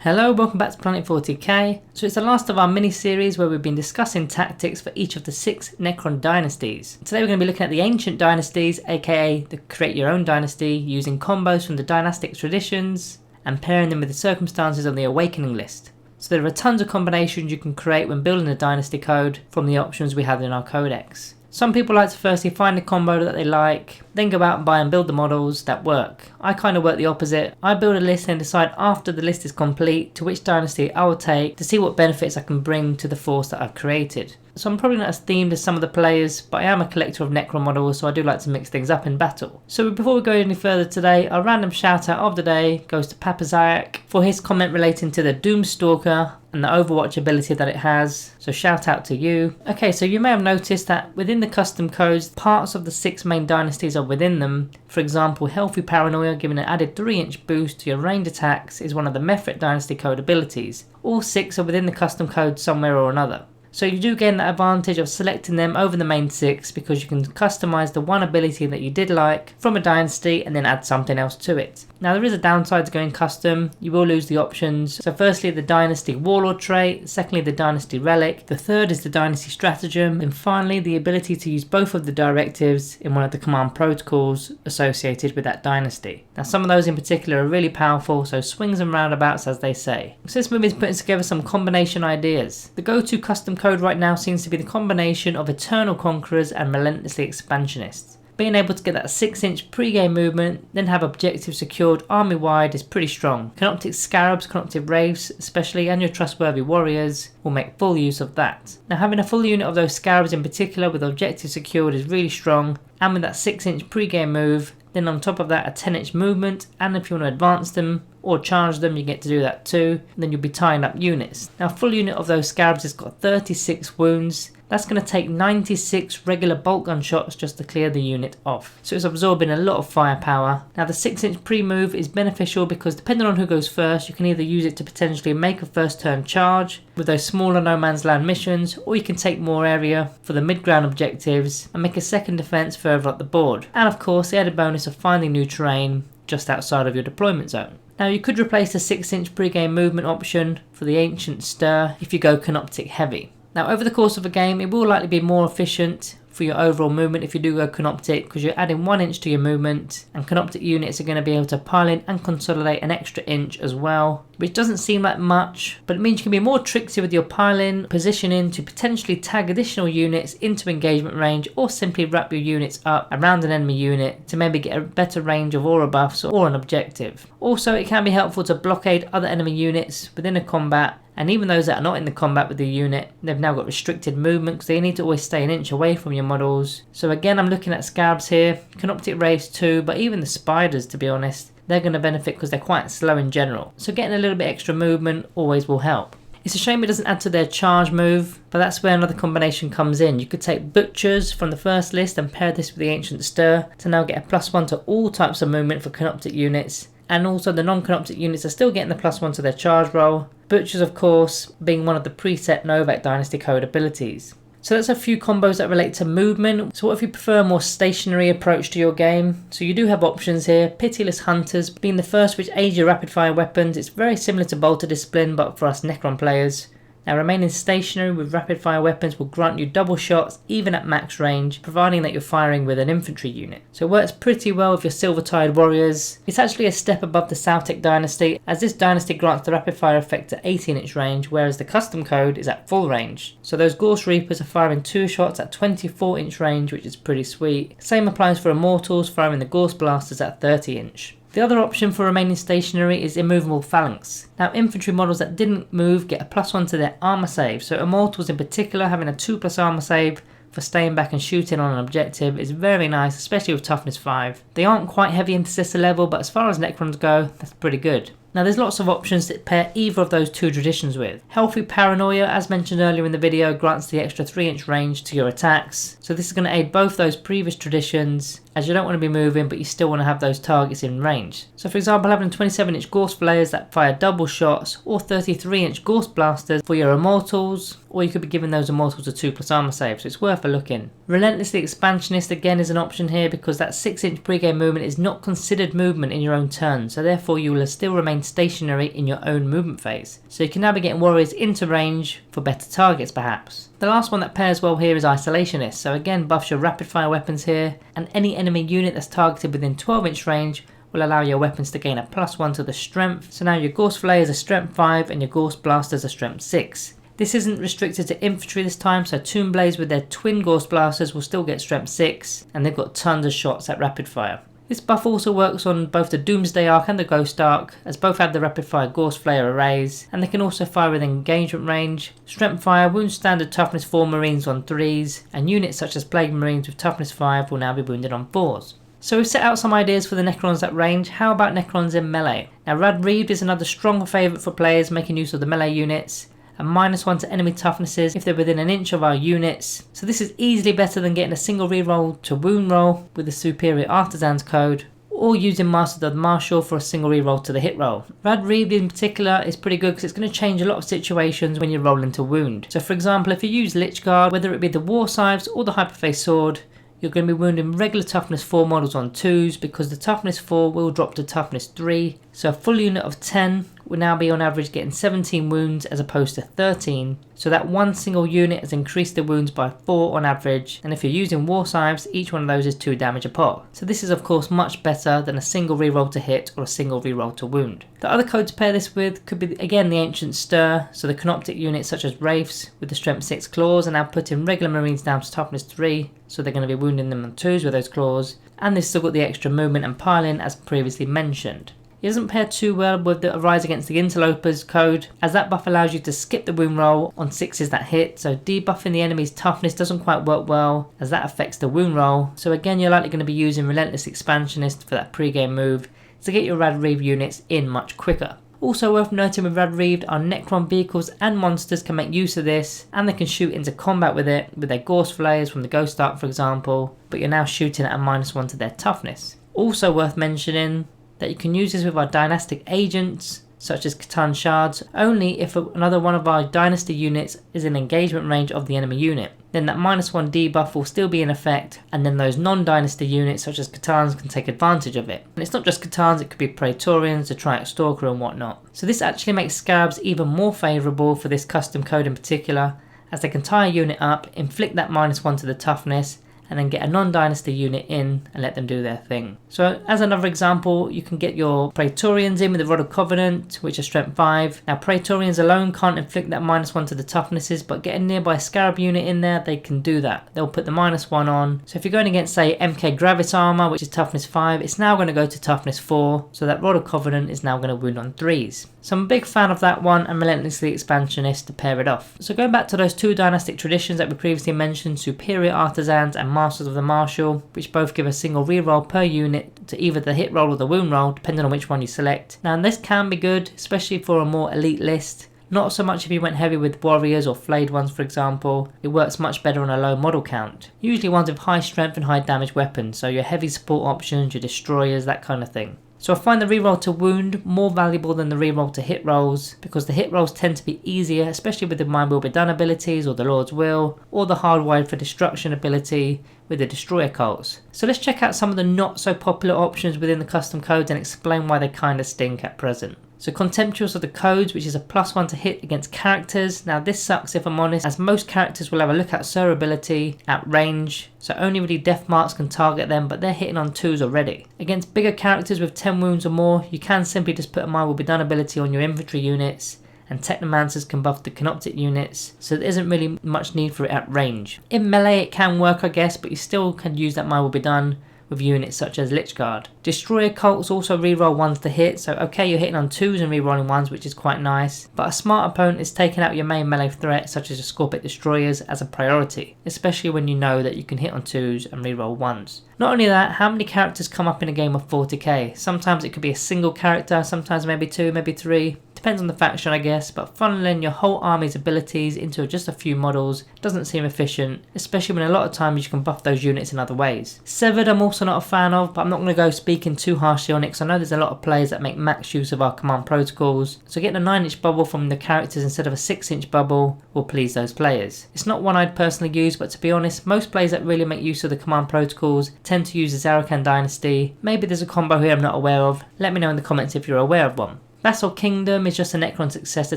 Hello, welcome back to Planet 40k. So it's the last of our mini-series where we've been discussing tactics for each of the 6 Necron dynasties. Today we're going to be looking at the ancient dynasties, aka the create your own dynasty, using combos from the dynastic traditions and pairing them with the circumstances on the awakening list. So there are tons of combinations you can create when building a dynasty code from the options we have in our codex. Some people like to firstly find a combo that they like, then go out and buy and build the models that work. I kind of work the opposite. I build a list and decide after the list is complete to which dynasty I will take to see what benefits I can bring to the force that I've created. So I'm probably not as themed as some of the players, but I am a collector of Necron models, so I do like to mix things up in battle. So before we go any further today, our random shout out of the day goes to Papazayak for his comment relating to the Doomstalker and the Overwatch ability that it has, so shout out to you. Okay, so you may have noticed that within the custom codes, parts of the 6 main dynasties are within them. For example, Healthy Paranoia giving an added 3-inch boost to your ranged attacks is one of the Mefret dynasty code abilities. All 6 are within the custom code somewhere or another. So you do gain that advantage of selecting them over the main 6 because you can customize the one ability that you did like from a dynasty and then add something else to it. Now there is a downside to going custom. You will lose the options. So firstly the dynasty warlord trait, secondly the dynasty relic, the third is the dynasty stratagem, and finally the ability to use both of the directives in one of the command protocols associated with that dynasty. Now some of those in particular are really powerful, so swings and roundabouts as they say. So this movie is putting together some combination ideas. The go-to custom code right now seems to be the combination of Eternal Conquerors and Relentlessly Expansionists. Being able to get that 6-inch pre-game movement, then have objectives secured army-wide is pretty strong. Canoptic Scarabs, Canoptic Wraiths especially, and your trustworthy warriors will make full use of that. Now having a full unit of those Scarabs in particular with objectives secured is really strong, and with that 6-inch pre-game move, then on top of that a 10-inch movement, and if you want to advance them or charge them you get to do that too, then you'll be tying up units. Now a full unit of those Scarabs has got 36 wounds. That's going to take 96 regular bolt gun shots just to clear the unit off. So it's absorbing a lot of firepower. Now the 6-inch pre-move is beneficial because depending on who goes first, you can either use it to potentially make a first turn charge with those smaller no man's land missions, or you can take more area for the mid-ground objectives and make a second defense further up the board. And of course the added bonus of finding new terrain just outside of your deployment zone. Now you could replace the 6-inch pre-game movement option for the Ancient Stir if you go Canoptic Heavy. Now over the course of a game it will likely be more efficient for your overall movement if you do go Canoptic, because you're adding 1 inch to your movement, and Canoptic units are going to be able to pile in and consolidate an extra inch as well, which doesn't seem like much, but it means you can be more tricksy with your piling, positioning to potentially tag additional units into engagement range, or simply wrap your units up around an enemy unit to maybe get a better range of aura buffs or an objective. Also it can be helpful to blockade other enemy units within a combat, and even those that are not in the combat with the unit, they've now got restricted movement because they need to always stay an inch away from your models. So again, I'm looking at Scarabs here, Canoptic Wraiths too, but even the Spiders, to be honest, they're going to benefit because they're quite slow in general. So getting a little bit extra movement always will help. It's a shame it doesn't add to their charge move, but that's where another combination comes in. You could take Butchers from the first list and pair this with the Ancient Stir to now get a +1 to all types of movement for Canoptic units. And also the non-Canoptic units are still getting the +1 to their charge roll. Butchers of course being one of the preset Novak Dynasty code abilities. So that's a few combos that relate to movement. So what if you prefer a more stationary approach to your game? So you do have options here. Pitiless Hunters being the first which aids your rapid fire weapons. It's very similar to Bolter Discipline but for us Necron players. Now remaining stationary with rapid fire weapons will grant you double shots even at max range, providing that you're firing with an infantry unit. So it works pretty well with your Silver-Tide warriors. It's actually a step above the Celtic dynasty, as this dynasty grants the rapid fire effect at 18-inch range, whereas the custom code is at full range. So those Gorse Reapers are firing 2 shots at 24-inch range, which is pretty sweet. Same applies for Immortals, firing the Gorse Blasters at 30-inch. The other option for remaining stationary is Immovable Phalanx. Now infantry models that didn't move get a +1 to their armor save, so Immortals in particular having a 2+ armor save for staying back and shooting on an objective is very nice, especially with toughness 5. They aren't quite heavy intercessor level, but as far as Necrons go, that's pretty good. Now there's lots of options to pair either of those two traditions with. Healthy Paranoia, as mentioned earlier in the video, grants the extra 3-inch range to your attacks, so this is going to aid both those previous traditions as you don't want to be moving, but you still want to have those targets in range. So for example, having 27-inch Gorse Flayers that fire double shots, or 33-inch Gorse Blasters for your Immortals, or you could be giving those Immortals a 2+ armor save, so it's worth a look in. Relentlessly Expansionist again is an option here because that 6-inch pre-game movement is not considered movement in your own turn, so therefore you will still remain stationary in your own movement phase. So you can now be getting warriors into range for better targets perhaps. The last one that pairs well here is Isolationist, so again buffs your rapid fire weapons here, and any enemy unit that's targeted within 12-inch range will allow your weapons to gain a +1 to the strength, so now your Gorse Flayers are strength 5 and your Gorse Blasters are strength 6. This isn't restricted to infantry this time, so Tomb Blades with their twin Gorse Blasters will still get strength 6, and they've got tons of shots at rapid fire. This buff also works on both the Doomsday Arc and the Ghost Arc, as both have the rapid fire Gorse Flayer arrays, and they can also fire within engagement range. Strength Fire wounds standard toughness 4 Marines on 3s, and units such as Plague Marines with toughness 5 will now be wounded on 4s. So we've set out some ideas for the Necrons at range. How about Necrons in melee? Now Rad Reaved is another strong favourite for players making use of the melee units, and -1 to enemy toughnesses if they're within an inch of our units. So this is easily better than getting a single reroll to wound roll with the superior Artisan's code, or using Master of the Martial for a single reroll to the hit roll. Rad Reaved in particular is pretty good because it's going to change a lot of situations when you're rolling to wound. So for example, if you use Lich Guard, whether it be the War Scythes or the Hyperface Sword, you're going to be wounding regular toughness 4 models on 2s because the toughness 4 will drop to toughness 3. So a full unit of 10 will now be on average getting 17 wounds as opposed to 13. So that one single unit has increased the wounds by 4 on average, and if you're using War Scythes, each one of those is 2 damage a pop. So this is of course much better than a single reroll to hit or a single reroll to wound. The other code to pair this with could be again the Ancient Stir, so the Canoptic units such as Wraiths with the strength 6 claws are now putting regular Marines down to toughness 3, so they're going to be wounding them on 2s with those claws, and they've still got the extra movement and piling as previously mentioned. It doesn't pair too well with the Arise Against the Interlopers code, as that buff allows you to skip the wound roll on 6s that hit, so debuffing the enemy's toughness doesn't quite work well as that affects the wound roll. So again, you're likely going to be using Relentless Expansionist for that pre-game move to get your Rad Reaved units in much quicker. Also worth noting with Rad Reaved, our Necron vehicles and monsters can make use of this, and they can shoot into combat with it with their Gorse Flayers from the Ghost Arc for example, but you're now shooting at a -1 to their toughness. Also worth mentioning that you can use this with our dynastic agents such as Catan Shards only if another one of our dynasty units is in engagement range of the enemy unit. Then that -1 debuff will still be in effect, and then those non-dynasty units such as Catans can take advantage of it. And it's not just Catans, it could be Praetorians, the Triac Stalker and whatnot. So this actually makes Scarabs even more favourable for this custom code in particular, as they can tie a unit up, inflict that -1 to the toughness, and then get a non-dynasty unit in and let them do their thing. So as another example, you can get your Praetorians in with the Rod of Covenant, which are strength 5. Now Praetorians alone can't inflict that -1 to the toughnesses, but getting nearby a Scarab unit in there, they can do that. They'll put the -1 on. So if you're going against say MK Gravis Armor, which is toughness 5, it's now going to go to toughness 4, so that Rod of Covenant is now going to wound on 3s. So I'm a big fan of that one, and Relentlessly Expansionist to pair it off. So going back to those two dynastic traditions that we previously mentioned, Superior Artisans and Masters of the Martial, which both give a single reroll per unit to either the hit roll or the wound roll, depending on which one you select. Now this can be good, especially for a more elite list. Not so much if you went heavy with warriors or flayed ones for example. It works much better on a low model count. Usually ones with high strength and high damage weapons, so your heavy support options, your destroyers, that kind of thing. So I find the reroll to wound more valuable than the reroll to hit rolls, because the hit rolls tend to be easier, especially with the My Will Be Done abilities or the Lord's Will, or the Hardwired for Destruction ability with the Destroyer cults. So let's check out some of the not so popular options within the custom codes and explain why they kinda stink at present. So Contemptuous of the Codes, which is a +1 to hit against characters. Now this sucks if I'm honest, as most characters will have a Lookout Sir ability at range, so only really death marks can target them, but they're hitting on 2s already. Against bigger characters with 10 wounds or more, you can simply just put a My Will Be Done ability on your infantry units, and Technomancers can buff the Canoptic units, so there isn't really much need for it at range. In melee it can work I guess, but you still can use that My Will Be Done with units such as Lich Guard. Destroyer cults also reroll 1s to hit, so okay, you're hitting on 2s and rerolling 1s, which is quite nice, but a smart opponent is taking out your main melee threat such as your Scorpic Destroyers as a priority, especially when you know that you can hit on 2s and reroll 1s. Not only that, how many characters come up in a game of 40k? Sometimes it could be a single character, sometimes maybe 2, maybe 3, Depends on the faction I guess, but funneling your whole army's abilities into just a few models doesn't seem efficient, especially when a lot of times you can buff those units in other ways. Severed I'm also not a fan of, but I'm not going to go speaking too harshly on it because I know there's a lot of players that make max use of our command protocols, so getting a 9-inch bubble from the characters instead of a 6-inch bubble will please those players. It's not one I'd personally use, but to be honest, most players that really make use of the command protocols tend to use the Zarokhan Dynasty. Maybe there's a combo here I'm not aware of, let me know in the comments if you're aware of one. Lasso Kingdom is just a Necron successor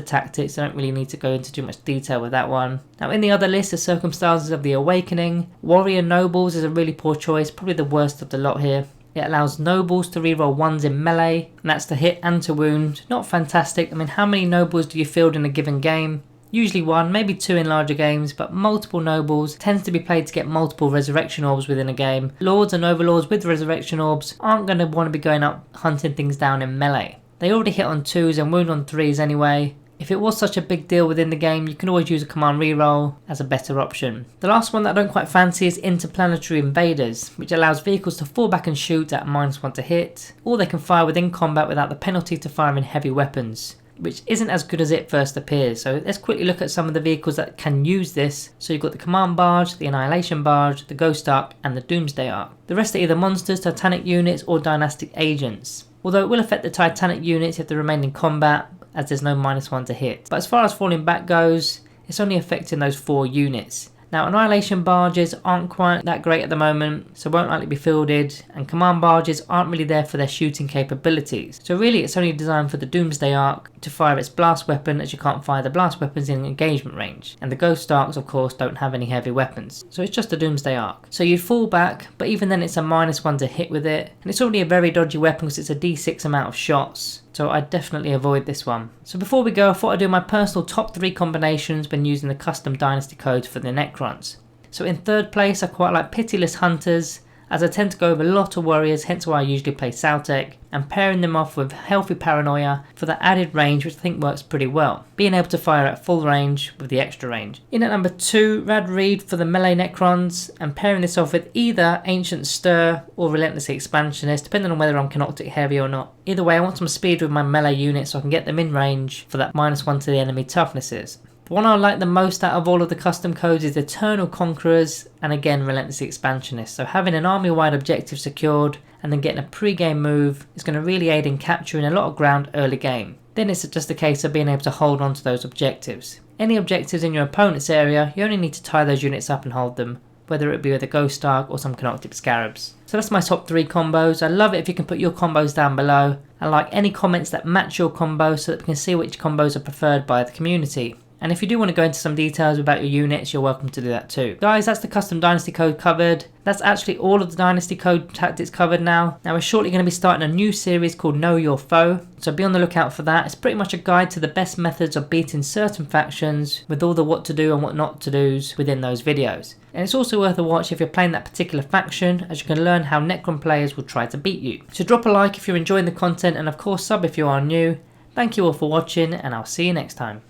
tactic, so I don't really need to go into too much detail with that one. Now in the other list, the Circumstances of the Awakening. Warrior Nobles is a really poor choice, probably the worst of the lot here. It allows nobles to reroll 1s in melee, and that's to hit and to wound. Not fantastic. I mean, how many nobles do you field in a given game? Usually 1, maybe 2 in larger games, but multiple nobles tends to be played to get multiple resurrection orbs within a game. Lords and overlords with resurrection orbs aren't going to want to be going up hunting things down in melee. They already hit on 2s and wound on 3s anyway. If it was such a big deal within the game, you can always use a command reroll as a better option. The last one that I don't quite fancy is Interplanetary Invaders, which allows vehicles to fall back and shoot at -1 to hit, or they can fire within combat without the penalty to firing heavy weapons, which isn't as good as it first appears. So let's quickly look at some of the vehicles that can use this. So you've got the Command Barge, the Annihilation Barge, the Ghost Ark and the Doomsday Ark. The rest are either monsters, Titanic units or Dynastic agents. Although it will affect the Titanic units if they remain in combat, as there's no -1 to hit. But as far as falling back goes, it's only affecting those 4 units. Now Annihilation Barges aren't quite that great at the moment, so won't likely be fielded, and Command Barges aren't really there for their shooting capabilities. So really it's only designed for the Doomsday Ark to fire its blast weapon, as you can't fire the blast weapons in engagement range. And the Ghost Arks of course don't have any heavy weapons, so it's just a Doomsday Ark. So you'd fall back, but even then it's a -1 to hit with it, and it's already a very dodgy weapon because it's a D6 amount of shots. So I'd definitely avoid this one. So before we go, I thought I'd do my personal top 3 combinations when using the custom Dynasty codes for the Necrons. So in third place, I quite like Pitiless Hunters, as I tend to go over a lot of warriors, hence why I usually play Saltec, and pairing them off with Healthy Paranoia for that added range, which I think works pretty well, being able to fire at full range with the extra range. In at number 2, Rad Reed for the melee Necrons, and pairing this off with either Ancient Stir or Relentlessly Expansionist, depending on whether I'm Canoptic heavy or not. Either way, I want some speed with my melee units so I can get them in range for that -1 to the enemy toughnesses. The one I like the most out of all of the custom codes is Eternal Conquerors, and again Relentlessly Expansionist. So having an army-wide objective secured and then getting a pre-game move is going to really aid in capturing a lot of ground early game. Then it's just a case of being able to hold on to those objectives. Any objectives in your opponent's area, you only need to tie those units up and hold them, whether it be with a Ghost Ark or some Canoptic Scarabs. So that's my top 3 combos. I love it if you can put your combos down below. I like any comments that match your combos so that we can see which combos are preferred by the community. And if you do want to go into some details about your units, you're welcome to do that too. Guys, that's the custom Dynasty code covered. That's actually all of the Dynasty code tactics covered now. Now we're shortly going to be starting a new series called Know Your Foe, so be on the lookout for that. It's pretty much a guide to the best methods of beating certain factions with all the what to do and what not to do's within those videos. And it's also worth a watch if you're playing that particular faction, as you can learn how Necron players will try to beat you. So drop a like if you're enjoying the content, and of course sub if you are new. Thank you all for watching, and I'll see you next time.